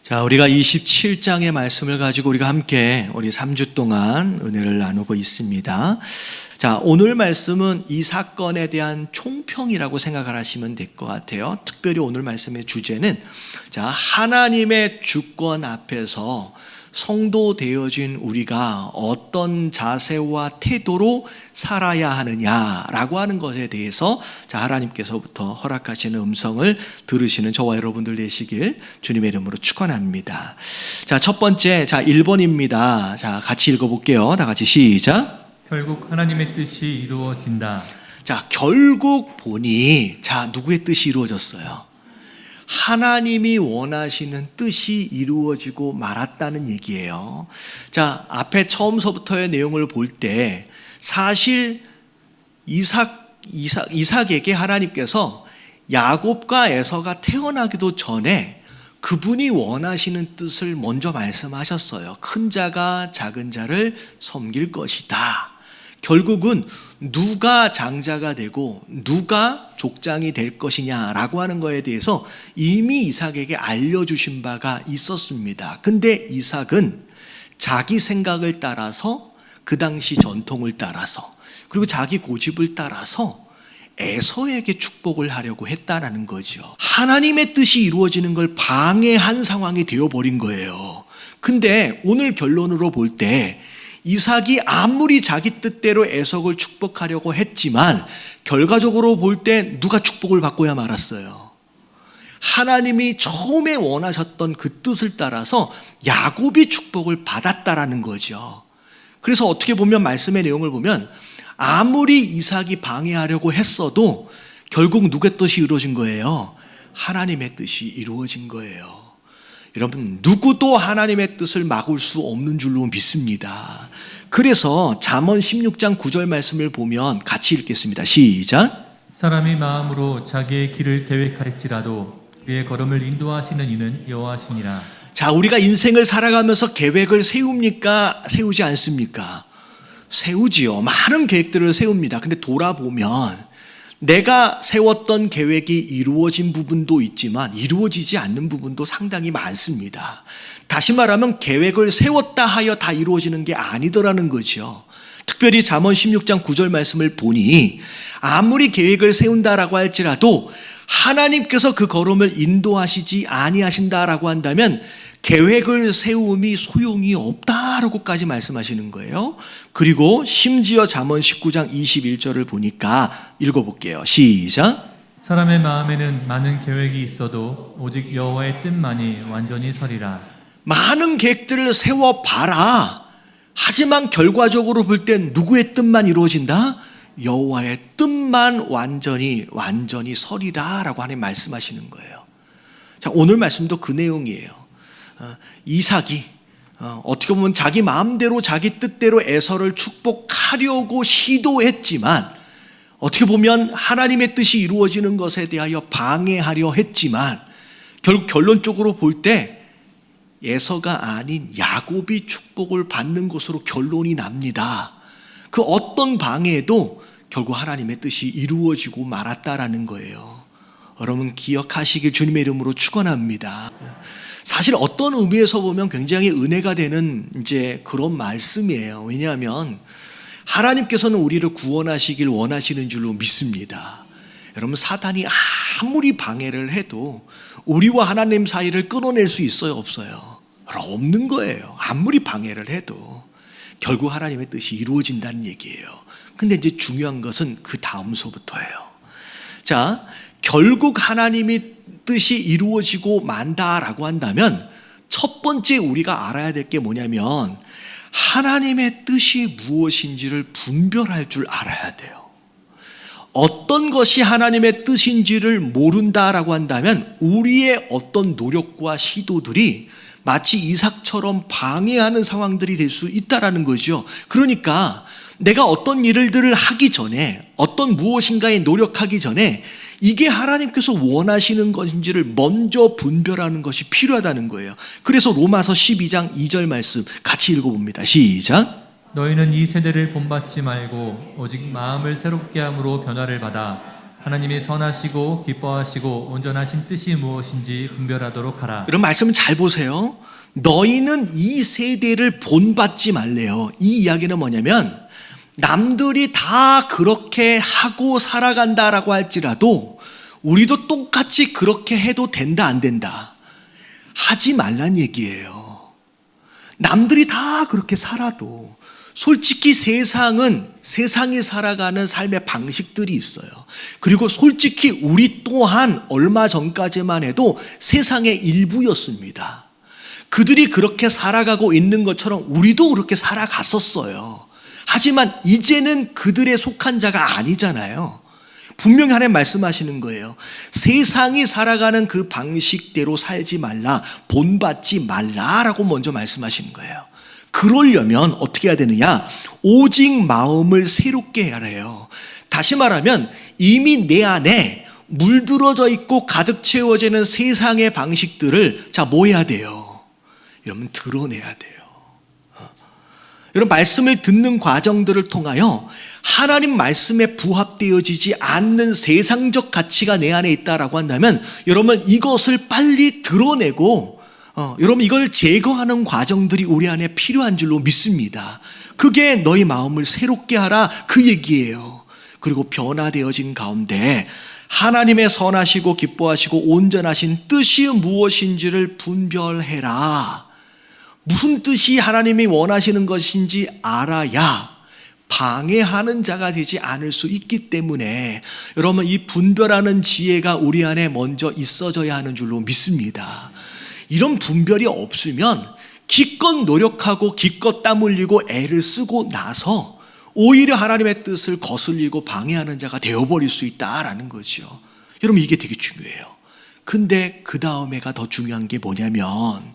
자, 우리가 27장의 말씀을 가지고 우리가 함께 우리 3주 동안 은혜를 나누고 있습니다. 자, 오늘 말씀은 이 사건에 대한 총평이라고 생각을 하시면 될 것 같아요. 특별히 오늘 말씀의 주제는 자, 하나님의 주권 앞에서 성도 되어진 우리가 어떤 자세와 태도로 살아야 하느냐라고 하는 것에 대해서 자, 하나님께서부터 허락하시는 음성을 들으시는 저와 여러분들 되시길 주님의 이름으로 축원합니다. 자, 첫 번째, 자, 1번입니다. 자, 같이 읽어볼게요. 다 같이 시작. 결국 하나님의 뜻이 이루어진다. 자, 결국 보니 자, 누구의 뜻이 이루어졌어요? 하나님이 원하시는 뜻이 이루어지고 말았다는 얘기예요. 자, 앞에 처음서부터의 내용을 볼 때 사실 이삭에게 하나님께서 야곱과 에서가 태어나기도 전에 그분이 원하시는 뜻을 먼저 말씀하셨어요. 큰 자가 작은 자를 섬길 것이다. 결국은 누가 장자가 되고 누가 족장이 될 것이냐라고 하는 거에 대해서 이미 이삭에게 알려주신 바가 있었습니다. 근데 이삭은 자기 생각을 따라서 그 당시 전통을 따라서 그리고 자기 고집을 따라서 에서에게 축복을 하려고 했다라는 거죠. 하나님의 뜻이 이루어지는 걸 방해한 상황이 되어버린 거예요. 근데 오늘 결론으로 볼 때 이삭이 아무리 자기 뜻대로 에석을 축복하려고 했지만 결과적으로 볼 때 누가 축복을 받고야 말았어요? 하나님이 처음에 원하셨던 그 뜻을 따라서 야곱이 축복을 받았다라는 거죠. 그래서 어떻게 보면 말씀의 내용을 보면 아무리 이삭이 방해하려고 했어도 결국 누구의 뜻이 이루어진 거예요? 하나님의 뜻이 이루어진 거예요. 여러분, 누구도 하나님의 뜻을 막을 수 없는 줄로 믿습니다. 그래서 잠언 16장 9절 말씀을 보면 같이 읽겠습니다. 시작. 사람이 마음으로 자기의 길을 계획할지라도 그의 걸음을 인도하시는 이는 여호와시니라. 자, 우리가 인생을 살아가면서 계획을 세웁니까? 세우지 않습니까? 세우지요. 많은 계획들을 세웁니다. 근데 돌아보면 내가 세웠던 계획이 이루어진 부분도 있지만 이루어지지 않는 부분도 상당히 많습니다. 다시 말하면 계획을 세웠다 하여 다 이루어지는 게 아니더라는 거죠. 특별히 잠언 16장 9절 말씀을 보니 아무리 계획을 세운다라고 할지라도 하나님께서 그 걸음을 인도하시지 아니하신다라고 한다면 계획을 세움이 소용이 없다라고까지 말씀하시는 거예요. 그리고 심지어 잠언 19장 21절을 보니까 읽어볼게요. 시작. 사람의 마음에는 많은 계획이 있어도 오직 여호와의 뜻만이 완전히 서리라. 많은 계획들을 세워봐라. 하지만 결과적으로 볼 땐 누구의 뜻만 이루어진다? 여호와의 뜻만 완전히 서리라 라고 하나님 말씀하시는 거예요. 자, 오늘 말씀도 그 내용이에요. 이삭이 어떻게 보면 자기 마음대로 자기 뜻대로 에서를 축복하려고 시도했지만 어떻게 보면 하나님의 뜻이 이루어지는 것에 대하여 방해하려 했지만 결국 결론적으로 볼 때 에서가 아닌 야곱이 축복을 받는 것으로 결론이 납니다. 그 어떤 방해도 결국 하나님의 뜻이 이루어지고 말았다라는 거예요. 여러분 기억하시길 주님의 이름으로 축원합니다. 사실 어떤 의미에서 보면 굉장히 은혜가 되는 이제 그런 말씀이에요. 왜냐하면 하나님께서는 우리를 구원하시길 원하시는 줄로 믿습니다. 여러분 사단이 아무리 방해를 해도 우리와 하나님 사이를 끊어낼 수 있어요? 없어요? 없는 거예요. 아무리 방해를 해도 결국 하나님의 뜻이 이루어진다는 얘기예요. 근데 이제 중요한 것은 그 다음서부터예요. 자, 결국 하나님이 뜻이 이루어지고 만다라고 한다면 첫 번째 우리가 알아야 될 게 뭐냐면 하나님의 뜻이 무엇인지를 분별할 줄 알아야 돼요. 어떤 것이 하나님의 뜻인지를 모른다라고 한다면 우리의 어떤 노력과 시도들이 마치 이삭처럼 방해하는 상황들이 될 수 있다라는 거죠. 그러니까 내가 어떤 일들을 하기 전에 어떤 무엇인가에 노력하기 전에 이게 하나님께서 원하시는 것인지를 먼저 분별하는 것이 필요하다는 거예요. 그래서 로마서 12장 2절 말씀 같이 읽어봅니다. 시작. 너희는 이 세대를 본받지 말고 오직 마음을 새롭게 함으로 변화를 받아 하나님이 선하시고 기뻐하시고 온전하신 뜻이 무엇인지 분별하도록 하라. 이런 말씀을 잘 보세요. 너희는 이 세대를 본받지 말래요. 이 이야기는 뭐냐면 남들이 다 그렇게 하고 살아간다라고 할지라도 우리도 똑같이 그렇게 해도 된다 안 된다 하지 말란 얘기예요. 남들이 다 그렇게 살아도 솔직히 세상이 살아가는 삶의 방식들이 있어요. 그리고 솔직히 우리 또한 얼마 전까지만 해도 세상의 일부였습니다. 그들이 그렇게 살아가고 있는 것처럼 우리도 그렇게 살아갔었어요. 하지만 이제는 그들에 속한 자가 아니잖아요. 분명히 하나님 말씀하시는 거예요. 세상이 살아가는 그 방식대로 살지 말라, 본받지 말라라고 먼저 말씀하시는 거예요. 그러려면 어떻게 해야 되느냐? 오직 마음을 새롭게 해야 해요. 다시 말하면 이미 내 안에 물들어져 있고 가득 채워지는 세상의 방식들을 뭐 해야 돼요? 여러분 드러내야 돼요. 이런 말씀을 듣는 과정들을 통하여 하나님 말씀에 부합되어지지 않는 세상적 가치가 내 안에 있다라고 한다면 여러분 이것을 빨리 드러내고 여러분 이걸 제거하는 과정들이 우리 안에 필요한 줄로 믿습니다. 그게 너희 마음을 새롭게 하라 그 얘기예요. 그리고 변화되어진 가운데 하나님의 선하시고 기뻐하시고 온전하신 뜻이 무엇인지를 분별해라. 무슨 뜻이 하나님이 원하시는 것인지 알아야 방해하는 자가 되지 않을 수 있기 때문에 여러분 이 분별하는 지혜가 우리 안에 먼저 있어져야 하는 줄로 믿습니다. 이런 분별이 없으면 기껏 노력하고 기껏 땀 흘리고 애를 쓰고 나서 오히려 하나님의 뜻을 거슬리고 방해하는 자가 되어버릴 수 있다라는 거죠. 여러분 이게 되게 중요해요. 근데 그 다음에가 더 중요한 게 뭐냐면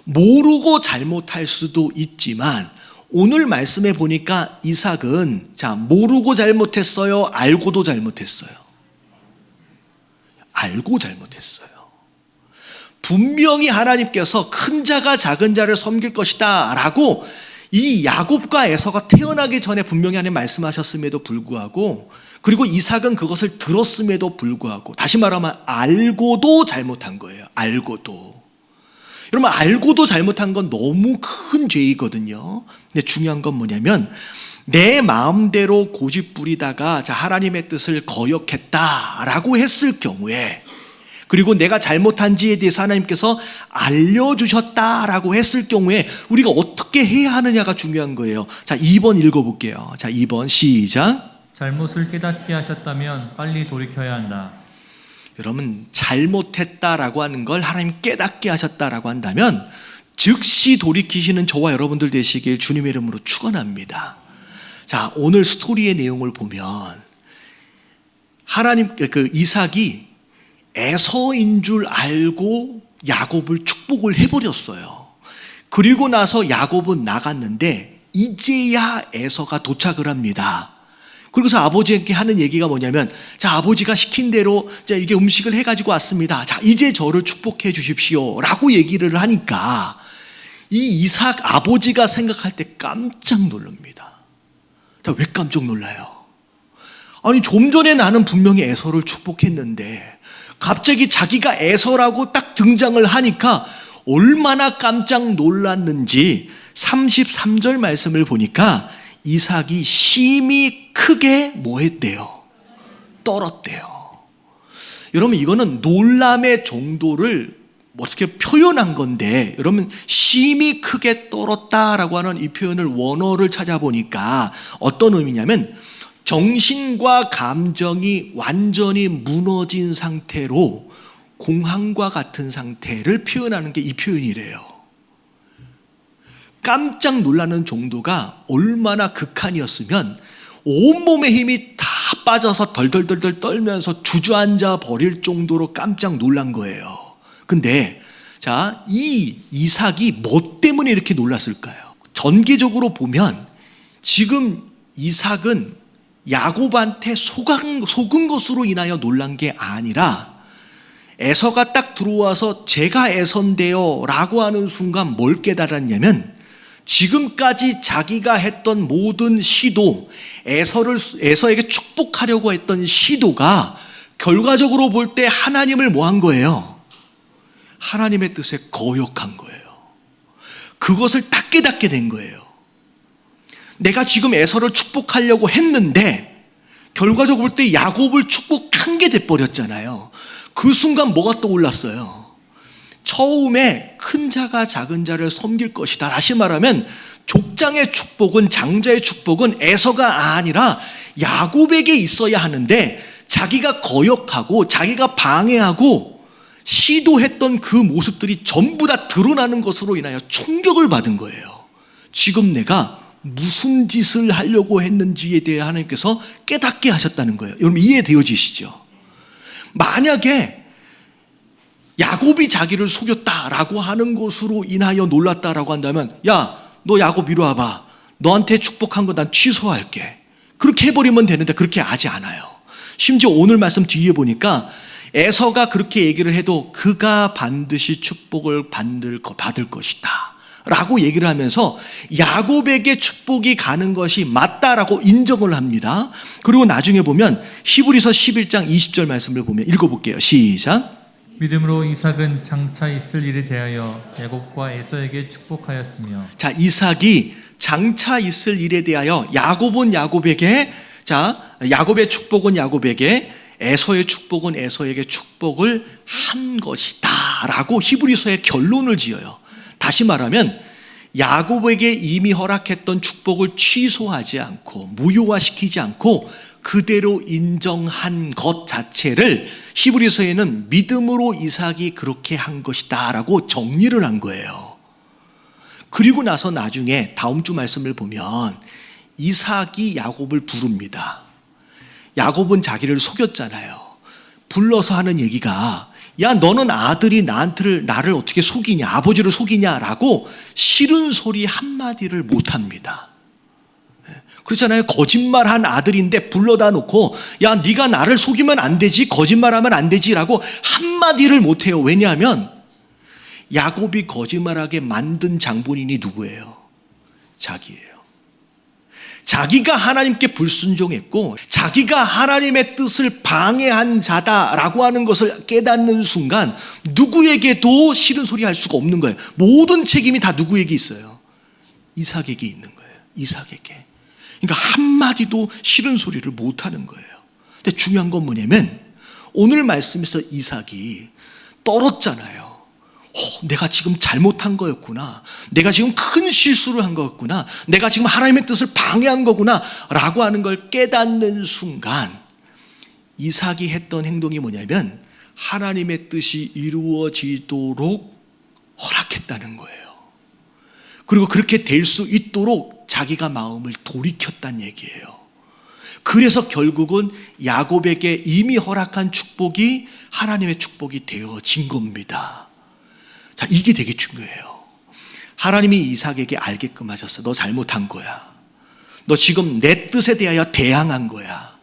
모르고 잘못할 수도 있지만 오늘 말씀에 보니까 이삭은 모르고 잘못했어요? 알고도 잘못했어요? 알고 잘못했어요. 분명히 하나님께서 큰 자가 작은 자를 섬길 것이다 라고 이 야곱과 에서가 태어나기 전에 분명히 하나님 말씀하셨음에도 불구하고 그리고 이삭은 그것을 들었음에도 불구하고 다시 말하면 알고도 잘못한 거예요. 알고도. 여러분 알고도 잘못한 건 너무 큰 죄이거든요. 근데 중요한 건 뭐냐면 내 마음대로 고집부리다가 하나님의 뜻을 거역했다라고 했을 경우에 그리고 내가 잘못한지에 대해서 하나님께서 알려주셨다라고 했을 경우에 우리가 어떻게 해야 하느냐가 중요한 거예요. 2번 읽어볼게요. 2번 시작. 잘못을 깨닫게 하셨다면 빨리 돌이켜야 한다. 여러분 잘못했다라고 하는 걸 하나님 깨닫게 하셨다라고 한다면 즉시 돌이키시는 저와 여러분들 되시길 주님의 이름으로 축원합니다. 오늘 스토리의 내용을 보면 하나님 이삭이 에서인 줄 알고 야곱을 축복을 해버렸어요. 그리고 나서 야곱은 나갔는데 이제야 에서가 도착을 합니다. 그래서 아버지에게 하는 얘기가 뭐냐면 아버지가 시킨 대로 이게 음식을 해가지고 왔습니다. 이제 저를 축복해 주십시오 라고 얘기를 하니까 이 이삭 아버지가 생각할 때 깜짝 놀랍니다. 왜 깜짝 놀라요? 아니 좀 전에 나는 분명히 에서를 축복했는데 갑자기 자기가 에서라고 딱 등장을 하니까 얼마나 깜짝 놀랐는지 33절 말씀을 보니까 이삭이 심히 크게 뭐했대요? 떨었대요. 여러분 이거는 놀람의 정도를 어떻게 표현한 건데 여러분 심히 크게 떨었다라고 하는 이 표현을 원어를 찾아보니까 어떤 의미냐면 정신과 감정이 완전히 무너진 상태로 공황과 같은 상태를 표현하는 게 이 표현이래요. 깜짝 놀라는 정도가 얼마나 극한이었으면 온몸의 힘이 다 빠져서 덜덜덜덜 떨면서 주저앉아 버릴 정도로 깜짝 놀란 거예요. 근데 이 이삭이 뭐 때문에 이렇게 놀랐을까요? 전개적으로 보면 지금 이삭은 야곱한테 속은 것으로 인하여 놀란 게 아니라 에서가 딱 들어와서 제가 에서인데요 라고 하는 순간 뭘 깨달았냐면 지금까지 자기가 했던 모든 시도, 에서에게 축복하려고 했던 시도가 결과적으로 볼 때 하나님을 뭐 한 거예요? 하나님의 뜻에 거역한 거예요. 그것을 딱 깨닫게 된 거예요. 내가 지금 에서를 축복하려고 했는데 결과적으로 볼 때 야곱을 축복한 게 돼버렸잖아요. 그 순간 뭐가 떠올랐어요? 처음에 큰 자가 작은 자를 섬길 것이다. 다시 말하면 족장의 축복은, 장자의 축복은 에서가 아니라 야곱에게 있어야 하는데 자기가 거역하고 자기가 방해하고 시도했던 그 모습들이 전부 다 드러나는 것으로 인하여 충격을 받은 거예요. 지금 내가 무슨 짓을 하려고 했는지에 대해 하나님께서 깨닫게 하셨다는 거예요. 여러분 이해되어지시죠? 만약에 야곱이 자기를 속였다라고 하는 것으로 인하여 놀랐다라고 한다면, 야, 너 야곱 이리 와봐. 너한테 축복한 거 난 취소할게. 그렇게 해버리면 되는데 그렇게 하지 않아요. 심지어 오늘 말씀 뒤에 보니까 에서가 그렇게 얘기를 해도 그가 반드시 축복을 받을 것이다 라고 얘기를 하면서 야곱에게 축복이 가는 것이 맞다라고 인정을 합니다. 그리고 나중에 보면 히브리서 11장 20절 말씀을 보면 읽어볼게요. 시작. 믿음으로 이삭은 장차 있을 일에 대하여 야곱과 에서에게 축복하였으며. 자, 이삭이 장차 있을 일에 대하여 야곱은 야곱에게, 자, 야곱의 축복은 야곱에게, 에서의 축복은 에서에게 축복을 한 것이다 라고 히브리서의 결론을 지어요. 다시 말하면 야곱에게 이미 허락했던 축복을 취소하지 않고 무효화시키지 않고 그대로 인정한 것 자체를 히브리서에는 믿음으로 이삭이 그렇게 한 것이다 라고 정리를 한 거예요. 그리고 나서 나중에 다음 주 말씀을 보면 이삭이 야곱을 부릅니다. 야곱은 자기를 속였잖아요. 불러서 하는 얘기가, 야, 너는 아들이 나를 어떻게 속이냐, 아버지를 속이냐라고 싫은 소리 한마디를 못합니다. 그렇잖아요. 거짓말한 아들인데 불러다 놓고, 야, 네가 나를 속이면 안 되지, 거짓말하면 안 되지라고 한마디를 못해요. 왜냐하면 야곱이 거짓말하게 만든 장본인이 누구예요? 자기예요. 자기가 하나님께 불순종했고 자기가 하나님의 뜻을 방해한 자다라고 하는 것을 깨닫는 순간 누구에게도 싫은 소리 할 수가 없는 거예요. 모든 책임이 다 누구에게 있어요? 이삭에게 있는 거예요. 이삭에게. 그러니까 한마디도 싫은 소리를 못하는 거예요. 근데 중요한 건 뭐냐면 오늘 말씀에서 이삭이 떨었잖아요. 내가 지금 잘못한 거였구나. 내가 지금 큰 실수를 한 거였구나. 내가 지금 하나님의 뜻을 방해한 거구나 라고 하는 걸 깨닫는 순간 이삭이 했던 행동이 뭐냐면 하나님의 뜻이 이루어지도록 허락했다는 거예요. 그리고 그렇게 될 수 있도록 자기가 마음을 돌이켰다는 얘기예요. 그래서 결국은 야곱에게 이미 허락한 축복이 하나님의 축복이 되어진 겁니다. 자, 이게 되게 중요해요. 하나님이 이삭에게 알게끔 하셨어. 너 잘못한 거야. 너 지금 내 뜻에 대하여 대항한 거야.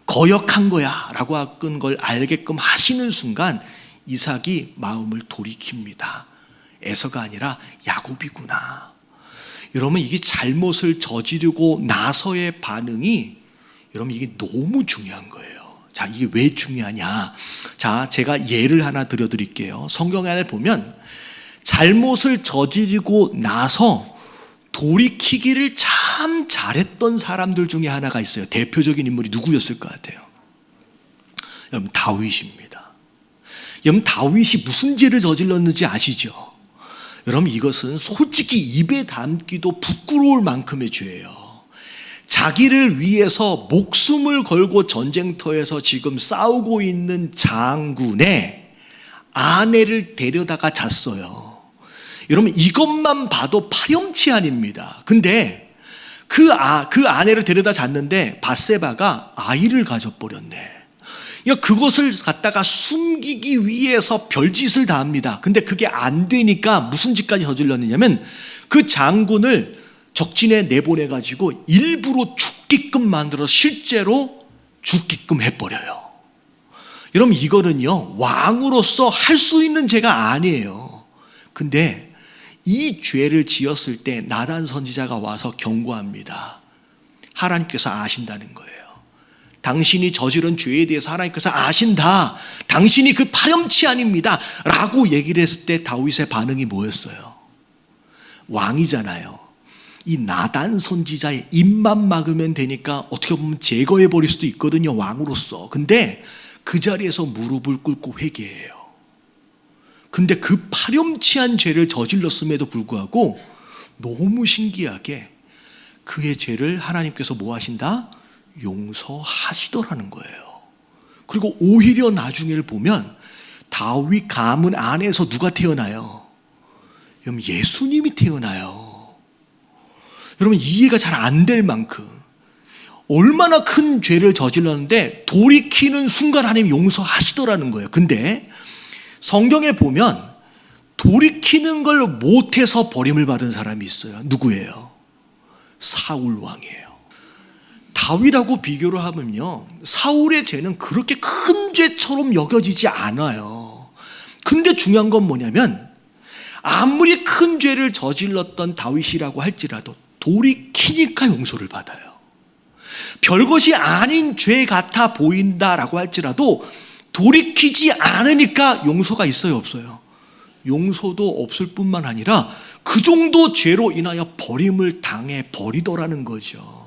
거역한 거야. 라고 하는 걸 알게끔 하시는 순간 이삭이 마음을 돌이킵니다. 에서가 아니라 야곱이구나. 여러분, 이게 잘못을 저지르고 나서의 반응이 여러분 이게 너무 중요한 거예요. 자, 이게 왜 중요하냐? 자, 제가 예를 하나 들어드릴게요. 성경 안에 보면 잘못을 저지르고 나서 돌이키기를 참 잘했던 사람들 중에 하나가 있어요. 대표적인 인물이 누구였을 것 같아요? 여러분, 다윗입니다. 여러분, 다윗이 무슨 죄를 저질렀는지 아시죠? 여러분, 이것은 솔직히 입에 담기도 부끄러울 만큼의 죄예요. 자기를 위해서 목숨을 걸고 전쟁터에서 지금 싸우고 있는 장군의 아내를 데려다가 잤어요. 여러분, 이것만 봐도 파렴치 아닙니다. 근데 그 아내를 데려다 잤는데 밧세바가 아이를 가져버렸네. 그것을 갖다가 숨기기 위해서 별짓을 다 합니다. 근데 그게 안 되니까 무슨 짓까지 저질렀느냐면 그 장군을 적진에 내보내가지고 일부러 죽게끔 만들어 실제로 죽게끔 해버려요. 여러분, 이거는요 왕으로서 할 수 있는 죄가 아니에요. 근데 이 죄를 지었을 때 나단 선지자가 와서 경고합니다. 하나님께서 아신다는 거예요. 당신이 저지른 죄에 대해서 하나님께서 아신다. 당신이 그 파렴치 아닙니다. 라고 얘기를 했을 때 다윗의 반응이 뭐였어요? 왕이잖아요. 이 나단 선지자의 입만 막으면 되니까 어떻게 보면 제거해 버릴 수도 있거든요, 왕으로서. 근데 그 자리에서 무릎을 꿇고 회개해요. 근데 그 파렴치한 죄를 저질렀음에도 불구하고 너무 신기하게 그의 죄를 하나님께서 뭐 하신다? 용서하시더라는 거예요. 그리고 오히려 나중에를 보면 다윗 가문 안에서 누가 태어나요? 여러분, 예수님이 태어나요. 여러분, 이해가 잘 안 될 만큼 얼마나 큰 죄를 저질렀는데 돌이키는 순간 하나님 용서하시더라는 거예요. 근데 성경에 보면 돌이키는 걸 못해서 버림을 받은 사람이 있어요. 누구예요? 사울 왕이에요. 다윗하고 비교를 하면요, 사울의 죄는 그렇게 큰 죄처럼 여겨지지 않아요. 근데 중요한 건 뭐냐면 아무리 큰 죄를 저질렀던 다윗이라고 할지라도 돌이키니까 용서를 받아요. 별것이 아닌 죄 같아 보인다라고 할지라도 돌이키지 않으니까 용서가 있어요, 없어요? 용서도 없을 뿐만 아니라 그 정도 죄로 인하여 버림을 당해 버리더라는 거죠.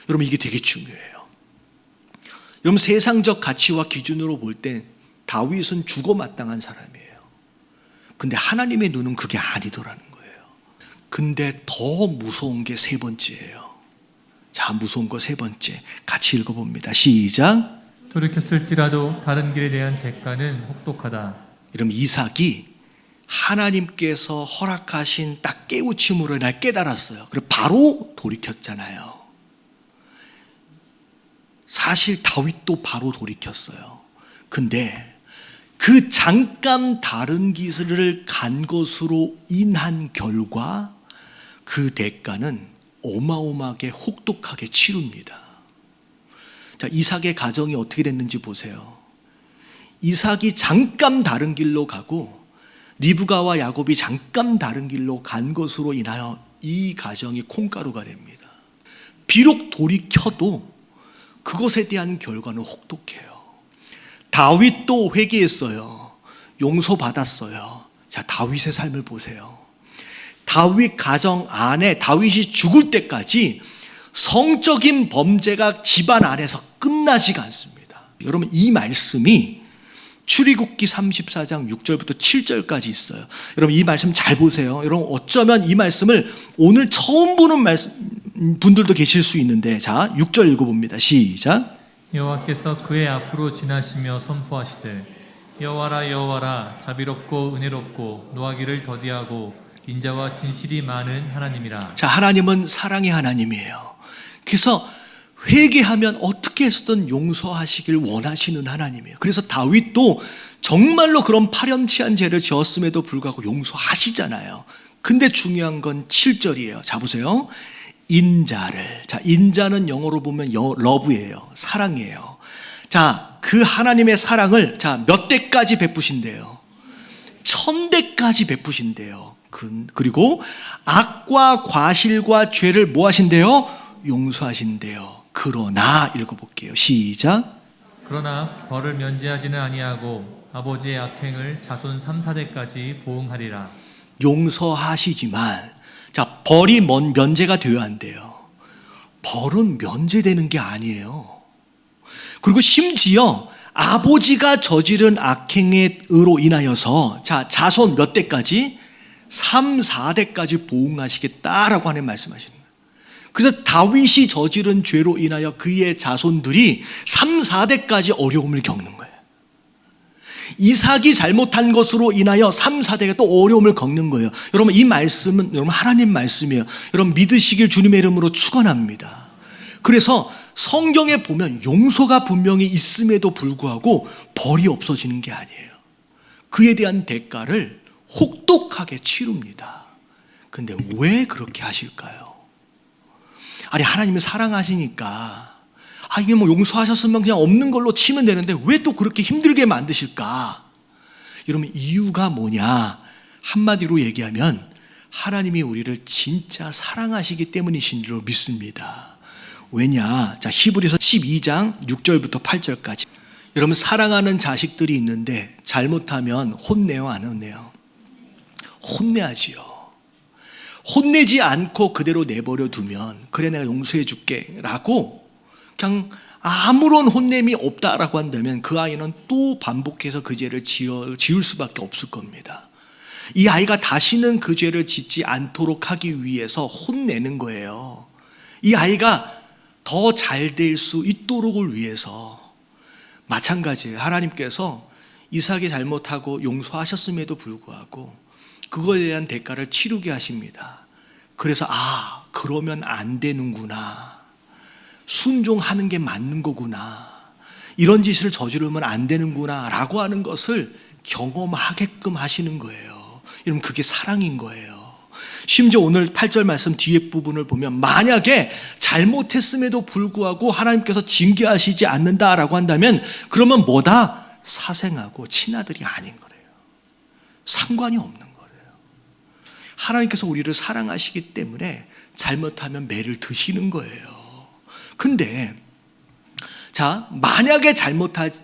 여러분, 이게 되게 중요해요. 여러분, 세상적 가치와 기준으로 볼 때 다윗은 죽어마땅한 사람이에요. 근데 하나님의 눈은 그게 아니더라는 거예요. 근데 더 무서운 게 세 번째예요. 자, 무서운 거 세 번째 같이 읽어봅니다. 시작. 돌이켰을지라도 다른 길에 대한 대가는 혹독하다. 여러분, 이삭이 하나님께서 허락하신 딱 깨우침으로 인해 깨달았어요. 그리고 바로 돌이켰잖아요. 사실 다윗도 바로 돌이켰어요. 근데 그 잠깐 다른 길을 간 것으로 인한 결과 그 대가는 어마어마하게 혹독하게 치릅니다. 자, 이삭의 가정이 어떻게 됐는지 보세요. 이삭이 잠깐 다른 길로 가고 리브가와 야곱이 잠깐 다른 길로 간 것으로 인하여 이 가정이 콩가루가 됩니다. 비록 돌이켜도 그것에 대한 결과는 혹독해요. 다윗도 회개했어요. 용서받았어요. 자, 다윗의 삶을 보세요. 다윗 가정 안에 다윗이 죽을 때까지 성적인 범죄가 집안 안에서 끝나지가 않습니다. 여러분, 이 말씀이 출애굽기 34장 6절부터 7절까지 있어요. 여러분, 이 말씀 잘 보세요. 여러분, 어쩌면 이 말씀을 오늘 처음 보는 분들도 계실 수 있는데, 자, 6절 읽어봅니다. 시작. 여호와께서 그의 앞으로 지나시며 선포하시되 여호와라 여호와라 자비롭고 은혜롭고 노하기를 더디하고 인자와 진실이 많은 하나님이라. 자, 하나님은 사랑의 하나님이에요. 그래서 회개하면 어떻게 해서든 용서하시길 원하시는 하나님이에요. 그래서 다윗도 정말로 그런 파렴치한 죄를 지었음에도 불구하고 용서하시잖아요. 근데 중요한 건 7절이에요. 자, 보세요. 인자를. 자, 인자는 영어로 보면 러브예요. 사랑이에요. 자, 그 하나님의 사랑을 자, 몇 대까지 베푸신대요? 1000대까지 베푸신대요. 그리고 악과 과실과 죄를 뭐 하신대요? 용서하신대요. 그러나 읽어볼게요. 시작. 그러나 벌을 면제하지는 아니하고 아버지의 악행을 자손 3, 4대까지 보응하리라. 용서하시지만 자, 벌이 면제가 되어야 한대요. 벌은 면제되는 게 아니에요. 그리고 심지어 아버지가 저지른 악행으로 인하여서 자, 자손 몇 대까지? 3, 4대까지 보응하시겠다라고 하는 말씀하시는 거예요. 그래서 다윗이 저지른 죄로 인하여 그의 자손들이 3, 4대까지 어려움을 겪는 거예요. 이삭이 잘못한 것으로 인하여 3, 4대가 또 어려움을 겪는 거예요. 여러분, 이 말씀은 여러분 하나님 말씀이에요. 여러분 믿으시길 주님의 이름으로 축원합니다. 그래서 성경에 보면 용서가 분명히 있음에도 불구하고 벌이 없어지는 게 아니에요. 그에 대한 대가를 혹독하게 치릅니다. 근데 왜 그렇게 하실까요? 아니, 하나님을 사랑하시니까 이게 뭐 용서하셨으면 그냥 없는 걸로 치면 되는데 왜 또 그렇게 힘들게 만드실까? 여러분, 이유가 뭐냐? 한마디로 얘기하면 하나님이 우리를 진짜 사랑하시기 때문이신 줄 믿습니다. 왜냐? 자, 히브리서 12장 6절부터 8절까지. 여러분, 사랑하는 자식들이 있는데 잘못하면 혼내요, 안 혼내요? 혼내야지요. 혼내지 않고 그대로 내버려 두면 그래 내가 용서해 줄게 라고 그냥 아무런 혼냄이 없다라고 한다면 그 아이는 또 반복해서 그 죄를 지을 수밖에 없을 겁니다. 이 아이가 다시는 그 죄를 짓지 않도록 하기 위해서 혼내는 거예요. 이 아이가 더 잘 될 수 있도록을 위해서. 마찬가지예요. 하나님께서 이삭이 잘못하고 용서하셨음에도 불구하고 그거에 대한 대가를 치르게 하십니다. 그래서 그러면 안 되는구나. 순종하는 게 맞는 거구나. 이런 짓을 저지르면 안 되는구나 라고 하는 것을 경험하게끔 하시는 거예요. 여러분, 그게 사랑인 거예요. 심지어 오늘 8절 말씀 뒤에 부분을 보면 만약에 잘못했음에도 불구하고 하나님께서 징계하시지 않는다라고 한다면 그러면 뭐다? 사생하고 친아들이 아닌 거래요. 상관이 없는 거예요. 하나님께서 우리를 사랑하시기 때문에 잘못하면 매를 드시는 거예요. 근데 자, 만약에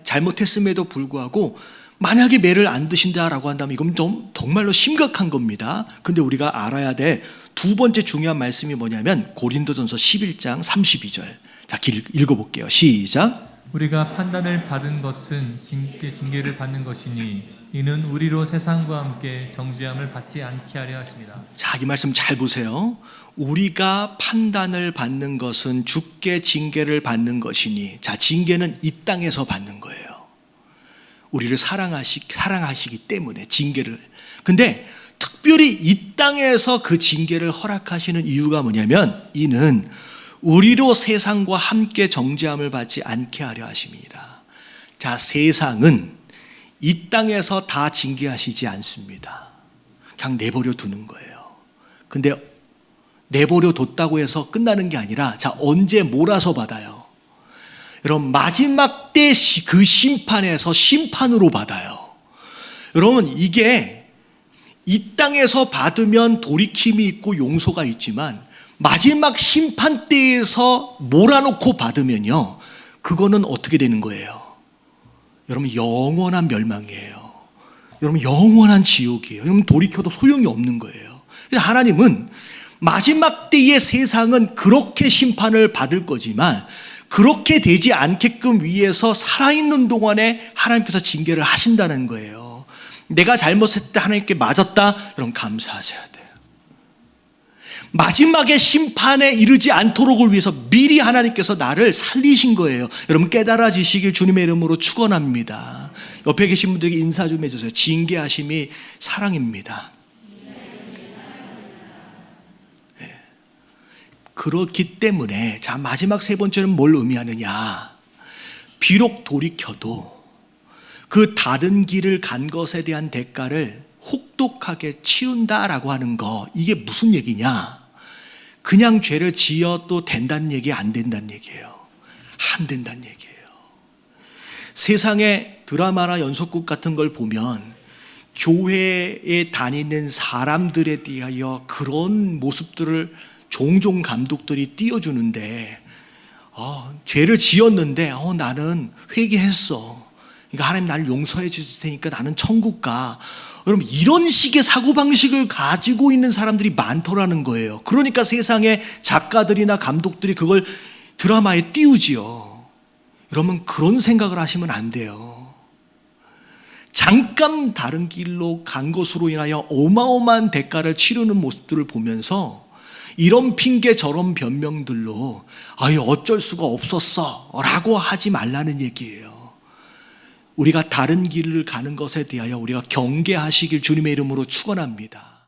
잘못했음에도 불구하고 만약에 매를 안 드신다라고 한다면 이건 정말로 심각한 겁니다. 근데 우리가 알아야 될 두 번째 중요한 말씀이 뭐냐면 고린도전서 11장 32절. 자, 읽어볼게요. 시작. 우리가 판단을 받은 것은 징계를 받는 것이니 이는 우리로 세상과 함께 정죄함을 받지 않게 하려 하십니다. 자, 이 말씀 잘 보세요. 우리가 판단을 받는 것은 주께 징계를 받는 것이니, 자, 징계는 이 땅에서 받는 거예요. 우리를 사랑하시기 때문에 징계를. 근데 특별히 이 땅에서 그 징계를 허락하시는 이유가 뭐냐면 이는 우리로 세상과 함께 정죄함을 받지 않게 하려 하심이라. 자, 세상은 이 땅에서 다 징계하시지 않습니다. 그냥 내버려 두는 거예요. 근데 내버려 뒀다고 해서 끝나는 게 아니라, 자, 언제 몰아서 받아요. 여러분, 마지막 때 그 심판에서 심판으로 받아요. 여러분, 이게 이 땅에서 받으면 돌이킴이 있고 용서가 있지만 마지막 심판 때에서 몰아놓고 받으면요, 그거는 어떻게 되는 거예요? 여러분, 영원한 멸망이에요. 여러분, 영원한 지옥이에요. 여러분, 돌이켜도 소용이 없는 거예요. 하나님은 마지막 때의 세상은 그렇게 심판을 받을 거지만 그렇게 되지 않게끔 위해서 살아있는 동안에 하나님께서 징계를 하신다는 거예요. 내가 잘못했다, 하나님께 맞았다, 여러분 감사하셔야 돼요. 마지막에 심판에 이르지 않도록을 위해서 미리 하나님께서 나를 살리신 거예요. 여러분, 깨달아지시길 주님의 이름으로 축원합니다. 옆에 계신 분들에게 인사 좀 해주세요. 징계하심이 사랑입니다. 네. 그렇기 때문에, 자, 마지막 세 번째는 뭘 의미하느냐? 비록 돌이켜도 그 다른 길을 간 것에 대한 대가를 혹독하게 치른다라고 하는 거, 이게 무슨 얘기냐? 그냥 죄를 지어도 된다는 얘기, 안 된다는 얘기예요. 안 된다는 얘기예요. 세상에 드라마나 연속극 같은 걸 보면 교회에 다니는 사람들에 대하여 그런 모습들을 종종 감독들이 띄워주는데, 죄를 지었는데 나는 회개했어. 그러니까 하나님 나를 용서해 주실 테니까 나는 천국 가. 여러분, 이런 식의 사고방식을 가지고 있는 사람들이 많더라는 거예요. 그러니까 세상의 작가들이나 감독들이 그걸 드라마에 띄우지요. 여러분, 그런 생각을 하시면 안 돼요. 잠깐 다른 길로 간 것으로 인하여 어마어마한 대가를 치르는 모습들을 보면서 이런 핑계 저런 변명들로 어쩔 수가 없었어 라고 하지 말라는 얘기예요. 우리가 다른 길을 가는 것에 대하여 우리가 경계하시길 주님의 이름으로 축원합니다.